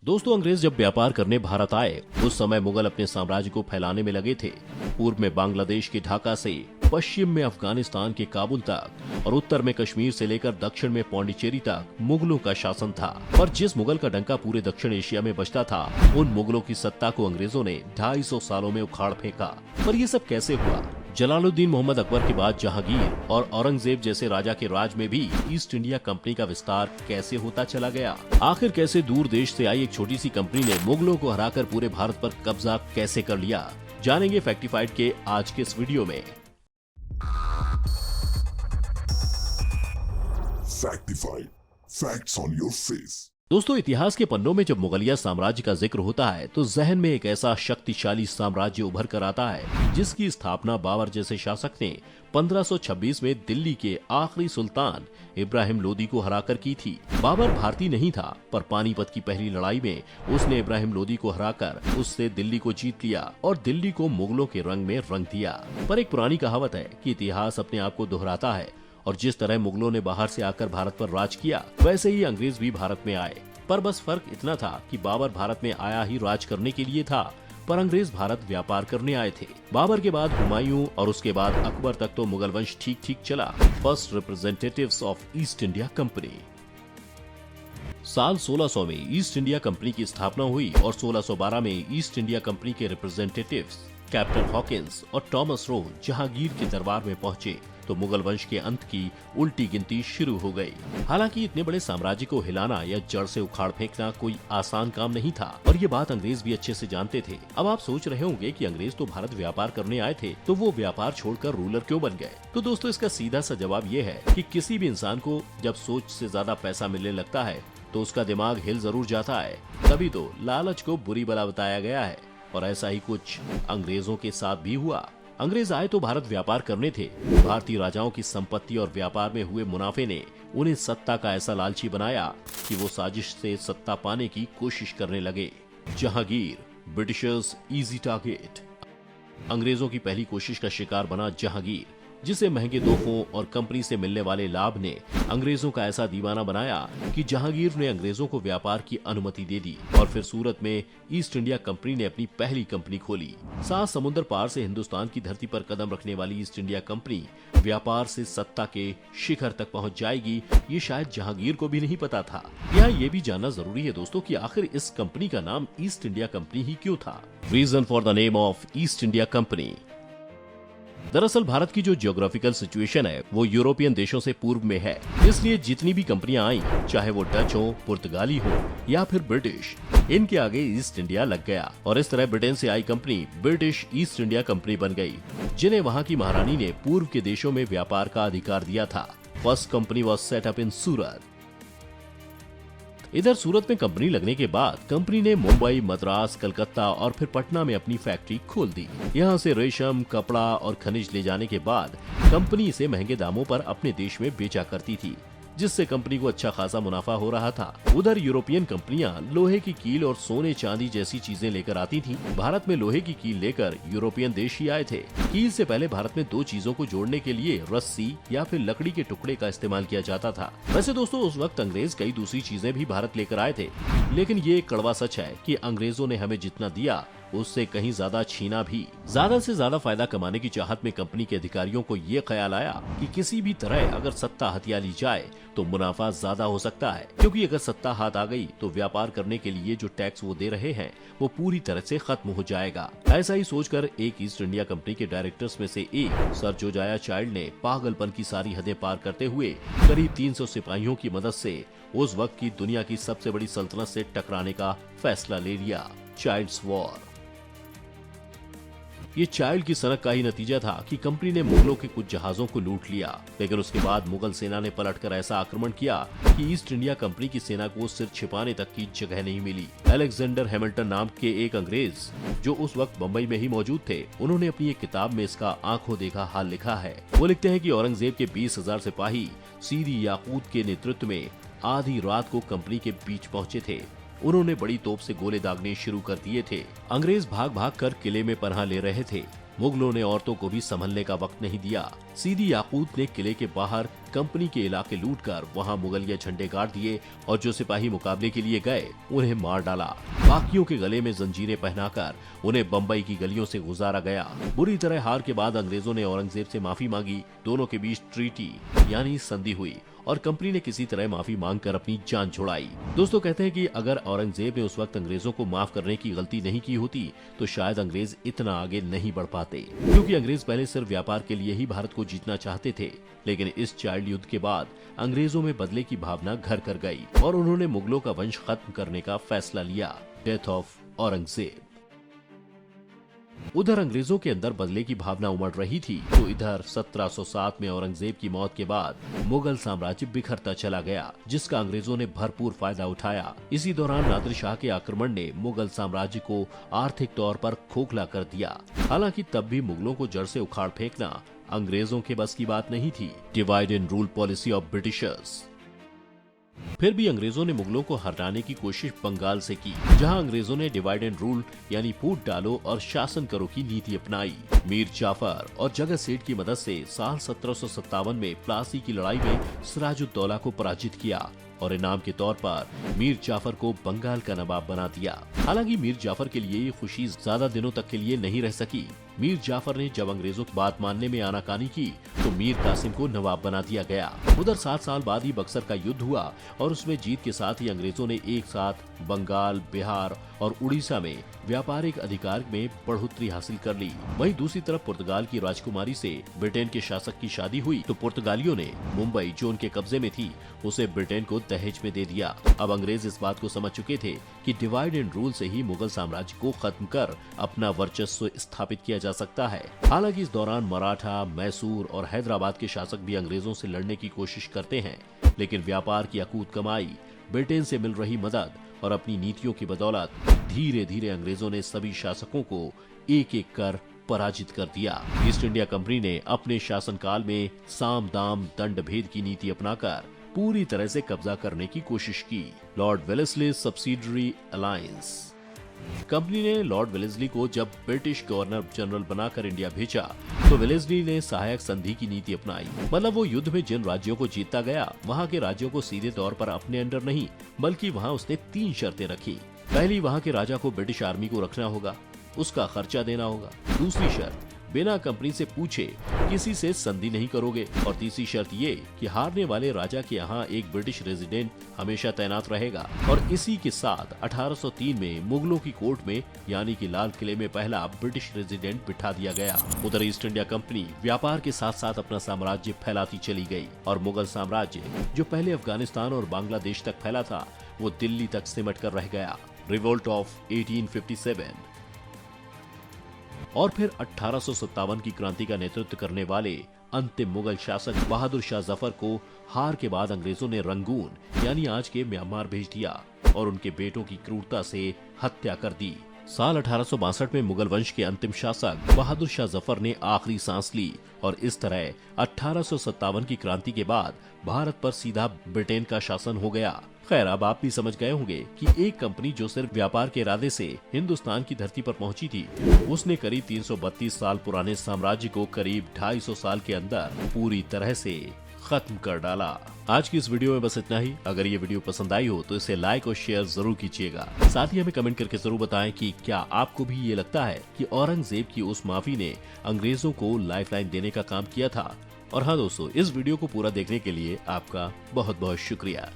दोस्तों, अंग्रेज जब व्यापार करने भारत आए उस समय मुगल अपने साम्राज्य को फैलाने में लगे थे। पूर्व में बांग्लादेश के ढाका से, पश्चिम में अफगानिस्तान के काबुल तक और उत्तर में कश्मीर से लेकर दक्षिण में पौंडीचेरी तक मुगलों का शासन था। पर जिस मुगल का डंका पूरे दक्षिण एशिया में बजता था, उन मुगलों की सत्ता को अंग्रेजों ने 250 सालों में उखाड़ फेंका। पर ये सब कैसे हुआ? जलालुद्दीन मोहम्मद अकबर के बाद जहांगीर और औरंगजेब जैसे राजा के राज में भी ईस्ट इंडिया कंपनी का विस्तार कैसे होता चला गया? आखिर कैसे दूर देश से आई एक छोटी सी कंपनी ने मुगलों को हराकर पूरे भारत पर कब्जा कैसे कर लिया? जानेंगे फैक्टिफाइड के आज के इस वीडियो में। Factified. Facts on your face. दोस्तों, इतिहास के पन्नों में जब मुगलिया साम्राज्य का जिक्र होता है तो जहन में एक ऐसा शक्तिशाली साम्राज्य उभर कर आता है जिसकी स्थापना बाबर जैसे शासक ने 1526 में दिल्ली के आखिरी सुल्तान इब्राहिम लोदी को हराकर की थी। बाबर भारतीय नहीं था, पर पानीपत की पहली लड़ाई में उसने इब्राहिम लोदी को हराकर उससे दिल्ली को जीत लिया और दिल्ली को मुगलों के रंग में रंग दिया। पर एक पुरानी कहावत है कि इतिहास अपने आप को दोहराता है और जिस तरह मुगलों ने बाहर से आकर भारत पर राज किया, वैसे ही अंग्रेज भी भारत में आए। पर बस फर्क इतना था कि बाबर भारत में आया ही राज करने के लिए था, पर अंग्रेज भारत व्यापार करने आए थे। बाबर के बाद हुमायूं और उसके बाद अकबर तक तो मुगल वंश ठीक ठीक चला। First representatives of East India company. साल 1600 में ईस्ट इंडिया कंपनी की स्थापना हुई और 1612 में ईस्ट इंडिया कंपनी के रिप्रेजेंटेटिव्स कैप्टन हॉकिंस और टॉमस रो जहांगीर के दरबार में पहुंचे तो मुगल वंश के अंत की उल्टी गिनती शुरू हो गई। हालांकि इतने बड़े साम्राज्य को हिलाना या जड़ से उखाड़ फेंकना कोई आसान काम नहीं था और ये बात अंग्रेज भी अच्छे से जानते थे। अब आप सोच रहे होंगे कि अंग्रेज तो भारत व्यापार करने आए थे, तो वो व्यापार छोड़कर रूलर क्यों बन गए? तो दोस्तों, इसका सीधा सा जवाब ये है कि किसी भी इंसान को जब सोच से ज्यादा पैसा मिलने लगता है तो उसका दिमाग हिल जरूर जाता है। तभी तो लालच को बुरी बला बताया गया है और ऐसा ही कुछ अंग्रेजों के साथ भी हुआ। अंग्रेज आए तो भारत व्यापार करने थे। भारतीय राजाओं की संपत्ति और व्यापार में हुए मुनाफे ने उन्हें सत्ता का ऐसा लालची बनाया कि वो साजिश से सत्ता पाने की कोशिश करने लगे। Jahangir, Britishers easy target. अंग्रेजों की पहली कोशिश का शिकार बना जहांगीर, जिसे महंगे तोहफों और कंपनी से मिलने वाले लाभ ने अंग्रेजों का ऐसा दीवाना बनाया कि जहांगीर ने अंग्रेजों को व्यापार की अनुमति दे दी और फिर सूरत में ईस्ट इंडिया कंपनी ने अपनी पहली कंपनी खोली। 7 समुद्र पार से हिंदुस्तान की धरती पर कदम रखने वाली ईस्ट इंडिया कंपनी व्यापार से सत्ता के शिखर तक पहुंच जाएगी, ये शायद जहांगीर को भी नहीं पता था। यहाँ ये भी जानना जरूरी है दोस्तों कि आखिर इस कंपनी का नाम ईस्ट इंडिया कंपनी ही क्यों था? Reason for the name of East India Company. दरअसल भारत की जो जियोग्राफिकल सिचुएशन है वो यूरोपियन देशों से पूर्व में है, इसलिए जितनी भी कंपनियां आई, चाहे वो डच हो, पुर्तगाली हो या फिर ब्रिटिश, इनके आगे ईस्ट इंडिया लग गया और इस तरह ब्रिटेन से आई company British East India Company बन गई, जिन्हें वहां की महारानी ने पूर्व के देशों में व्यापार का अधिकार दिया था। First company was set up in Surat. इधर सूरत में कंपनी लगने के बाद कंपनी ने मुंबई, मद्रास, कलकत्ता और फिर पटना में अपनी फैक्ट्री खोल दी। यहाँ से रेशम, कपड़ा और खनिज ले जाने के बाद कंपनी इसे महंगे दामों पर अपने देश में बेचा करती थी, जिससे कंपनी को अच्छा खासा मुनाफा हो रहा था। उधर यूरोपियन कंपनियां लोहे की कील और सोने चांदी जैसी चीजें लेकर आती थीं। भारत में लोहे की कील लेकर यूरोपियन देश ही आए थे। कील से पहले भारत में 2 चीजों को जोड़ने के लिए रस्सी या फिर लकड़ी के टुकड़े का इस्तेमाल किया जाता था। वैसे दोस्तों, उस वक्त अंग्रेज कई दूसरी चीजें भी भारत लेकर आए थे, लेकिन ये कड़वा सच है कि अंग्रेजों ने हमें जितना दिया उससे कहीं ज्यादा छीना भी। ज्यादा से ज्यादा फायदा कमाने की चाहत में कंपनी के अधिकारियों को ये ख्याल आया कि किसी भी तरह अगर सत्ता हथिया ली जाए तो मुनाफा ज्यादा हो सकता है, क्योंकि अगर सत्ता हाथ आ गई तो व्यापार करने के लिए जो टैक्स वो दे रहे हैं वो पूरी तरह से खत्म हो जाएगा। ऐसा ही सोचकर एक ईस्ट इंडिया कंपनी के डायरेक्टर्स में से एक सर जोजाया चाइल्ड ने पागलपन की सारी हदें पार करते हुए करीब 300 सिपाहियों की मदद से उस वक्त की दुनिया की सबसे बड़ी सल्तनत से टकराने का फैसला ले लिया। Child's war. ये चाइल्ड की सनक का ही नतीजा था कि कंपनी ने मुगलों के कुछ जहाजों को लूट लिया, लेकिन उसके बाद मुगल सेना ने पलटकर ऐसा आक्रमण किया कि ईस्ट इंडिया कंपनी की सेना को सिर छिपाने तक की जगह नहीं मिली। अलेक्जेंडर हैमिल्टन नाम के एक अंग्रेज जो उस वक्त बम्बई में ही मौजूद थे, उन्होंने अपनी एक किताब में इसका आंखों देखा हाल लिखा है। वो लिखते हैं कि औरंगजेब के 20,000 सिपाही सीरी याकूत के नेतृत्व में आधी रात को कंपनी के बीच पहुंचे थे। उन्होंने बड़ी तोप से गोले दागने शुरू कर दिए थे। अंग्रेज भाग भाग कर किले में पनाह ले रहे थे। मुगलों ने औरतों को भी संभलने का वक्त नहीं दिया। सीदी याकूत ने किले के बाहर कंपनी के इलाके लूटकर वहां मुगलिया झंडे गाड़ दिए और जो सिपाही मुकाबले के लिए गए उन्हें मार डाला। बाकियों के गले में जंजीरें पहनाकर उन्हें बंबई की गलियों से गुजारा गया। बुरी तरह हार के बाद अंग्रेजों ने औरंगजेब से माफी मांगी। दोनों के बीच ट्रीटी यानी संधि हुई और कंपनी ने किसी तरह माफी मांगकर अपनी जान छुड़ाई। दोस्तों कहते हैं कि अगर औरंगजेब ने उस वक्त अंग्रेजों को माफ करने की गलती नहीं की होती तो शायद अंग्रेज इतना आगे नहीं बढ़ पाते, क्योंकि अंग्रेज पहले सिर्फ व्यापार के लिए ही भारत को जीतना चाहते थे। लेकिन इस चाइल्ड युद्ध के बाद अंग्रेजों में बदले की भावना घर कर गई और उन्होंने मुगलों का वंश खत्म करने का फैसला लिया। Death of Aurangzeb. उधर अंग्रेजों के अंदर बदले की भावना उमड़ रही थी तो इधर 1707 में औरंगजेब की मौत के बाद मुगल साम्राज्य बिखरता चला गया, जिसका अंग्रेजों ने भरपूर फायदा उठाया। इसी दौरान नादिर शाह के आक्रमण ने मुगल साम्राज्य को आर्थिक तौर पर खोखला कर दिया। हालांकि तब भी मुगलों को जड़ से उखाड़ फेंकना अंग्रेजों के बस की बात नहीं थी। Divide and rule policy of Britishers. फिर भी अंग्रेजों ने मुगलों को हराने की कोशिश बंगाल से की, जहां अंग्रेजों ने डिवाइड एंड रूल यानी फूट डालो और शासन करो की नीति अपनाई। मीर जाफर और जगत सेठ की मदद से साल 1757 में प्लासी की लड़ाई में सिराजुद्दौला को पराजित किया और इनाम के तौर पर मीर जाफर को बंगाल का नवाब बना दिया। हालांकि मीर जाफर के लिए ये खुशी ज्यादा दिनों तक के लिए नहीं रह सकी। मीर जाफर ने जब अंग्रेजों की बात मानने में आनाकानी की तो मीर कासिम को नवाब बना दिया गया। उधर 7 साल बाद ही बक्सर का युद्ध हुआ और उसमें जीत के साथ ही अंग्रेजों ने एक साथ बंगाल, बिहार और उड़ीसा में व्यापारिक अधिकार में बढ़ोतरी हासिल कर ली। वहीं दूसरी तरफ पुर्तगाल की राजकुमारी से ब्रिटेन के शासक की शादी हुई तो पुर्तगालियों ने मुंबई जो उनके कब्जे में थी उसे ब्रिटेन को दहेज में दे दिया। अब अंग्रेज इस बात को समझ चुके थे कि डिवाइड एंड रूल से ही मुगल साम्राज्य को खत्म कर अपना वर्चस्व स्थापित किया जा सकता है। हालांकि इस दौरान मराठा, मैसूर और हैदराबाद के शासक भी अंग्रेजों से लड़ने की कोशिश करते हैं, लेकिन व्यापार की अकूत कमाई, ब्रिटेन से मिल रही मदद और अपनी नीतियों की बदौलत धीरे धीरे अंग्रेजों ने सभी शासकों को एक एक कर पराजित कर दिया। ईस्ट इंडिया कंपनी ने अपने शासनकाल में साम दाम दंड भेद की नीति अपनाकर पूरी तरह से कब्जा करने की कोशिश की। Lord Wellesley subsidiary alliance. Company ने लॉर्ड वेलेस्ली को जब ब्रिटिश गवर्नर जनरल बनाकर इंडिया भेजा तो वेलेस्ली ने सहायक संधि की नीति अपनाई। मतलब वो युद्ध में जिन राज्यों को जीतता गया वहाँ के राज्यों को सीधे तौर पर अपने अंडर नहीं बल्कि वहाँ उसने 3 शर्तें रखी। पहली, वहाँ के राजा को ब्रिटिश आर्मी को रखना होगा, उसका खर्चा देना होगा। दूसरी शर्त, बिना कंपनी से पूछे किसी से संधि नहीं करोगे। और तीसरी शर्त ये कि हारने वाले राजा के यहाँ एक ब्रिटिश रेजिडेंट हमेशा तैनात रहेगा। और इसी के साथ 1803 में मुगलों की कोर्ट में यानी कि लाल किले में पहला ब्रिटिश रेजिडेंट बिठा दिया गया। उधर ईस्ट इंडिया कंपनी व्यापार के साथ साथ अपना साम्राज्य फैलाती चली गई और मुगल साम्राज्य जो पहले अफगानिस्तान और बांग्लादेश तक फैला था वो दिल्ली तक सिमट कर रह गया। रिवोल्ट ऑफ 1857 और फिर 1857 की क्रांति का नेतृत्व करने वाले अंतिम मुगल शासक बहादुर शाह जफर को हार के बाद अंग्रेजों ने रंगून यानी आज के म्यांमार भेज दिया और उनके बेटों की क्रूरता से हत्या कर दी। साल 1862 में मुगल वंश के अंतिम शासक बहादुर शाह जफर ने आखिरी सांस ली और इस तरह 1857 की क्रांति के बाद भारत पर सीधा ब्रिटेन का शासन हो गया। खैर, अब आप भी समझ गए होंगे कि एक कंपनी जो सिर्फ व्यापार के इरादे से हिंदुस्तान की धरती पर पहुंची थी, उसने करीब 332 साल पुराने साम्राज्य को करीब 250 साल के अंदर पूरी तरह से खत्म कर डाला। आज की इस वीडियो में बस इतना ही। अगर ये वीडियो पसंद आई हो तो इसे लाइक और शेयर जरूर कीजिएगा। साथ ही हमें कमेंट करके जरूर बताएं कि क्या आपको भी ये लगता है कि औरंगजेब की उस माफी ने अंग्रेजों को लाइफलाइन देने का काम किया था। और हाँ दोस्तों, इस वीडियो को पूरा देखने के लिए आपका बहुत बहुत शुक्रिया।